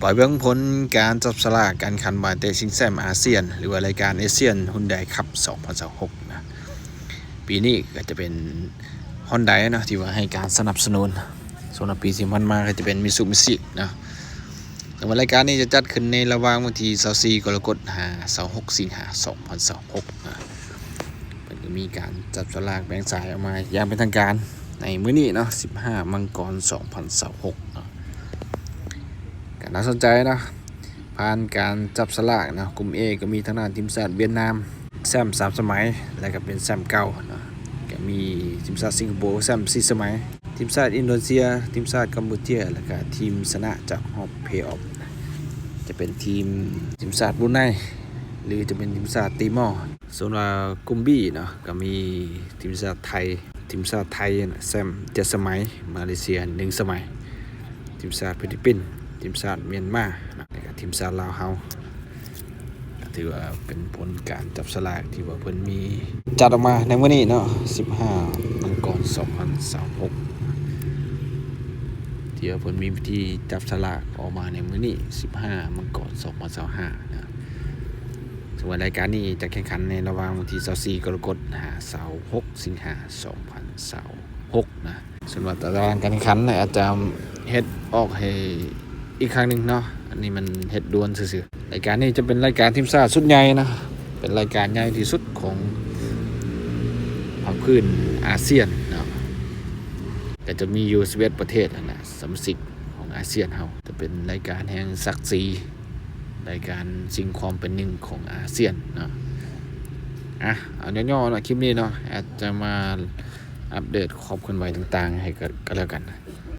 ปล่อยเบื้องพ้นการจับสลากการขันบาเตชิงแซมอาเซียนหรือว่ารายการเอเชียนฮุนไดคัพ2026นะปีนี้ก็จะเป็นฮอนไดนะที่ว่าให้การสนับสนุนส่วนปีที่มันมาก็จะเป็นมิซูบิชินะแต่ว่ารายการนี้จะจัดขึ้นในระหว่างวันที่24กรกฎาคม26สิงหาคม2026นะมันจะมีการจับสลากแบ่งสายออกมาอย่างเป็นทางการในมื้อนี้เนาะ15มังกร2026นะก็น่าสนใจนะผ่านการจับสลากนะกลุ่ม A ก็มีทางด้านทีมชาติเวียดนามแชมป์3 สมัยและก็เป็นแชมป์เก่านะก็มีทีมชาติสิงคโปร์แชมป์4 สมัยทีมชาติอินโดนีเซียทีมชาติกัมพูชาและก็ทีมชนะจากรอบเพลย์ออฟจะเป็นทีมชาติบรูไนหรือจะเป็นทีมชาติติมอร์ส่วนว่ากลุ่ม B เนาะก็มีทีมชาติไทยนะแชมป์7 สมัยมาเลเซีย1 สมัยทีมชาติฟิลิปปินส์ทีมชาติเมียนมาและก็ทีมชาติลาวเฮาถือว่าเป็นผลการจับสลากที่ว่าเพิ่นมีจัดออกมาในวันนี้เนาะ15มังกร2026ที่ว่าเพิ่นมีพิธีจับสลากออกมาในมื้อนี้15มังกร2025นะส่วนรายการนี้จะแข่งขันในระหว่างวันที่24กรกฎาคม26สิงหาคม2026นะส่วนว่าตารางการแข่งขันอาจจะเฮ็ดออกให้อีกครั้งหนึ่งเนาะอันนี้มันเฮ็ดด่วนซื่อๆรายการนี้จะเป็นรายการทีมชาติสุดใหญ่นะเป็นรายการใหญ่ที่สุดของภาคพื้นอาเซียนเนาะก็จะมีอยู่11ประเทศนะสมาชิกของอาเซียนเฮาจะเป็นรายการแห่งศักดิ์ศรีรายการสิ่งความเป็นหนึ่งของอาเซียนเนาะเอาย่อๆเนาะคลิปนี้เนาะอาจจะมาอัปเดตความเคลื่อนไหวต่างๆให้กันแล้วกัน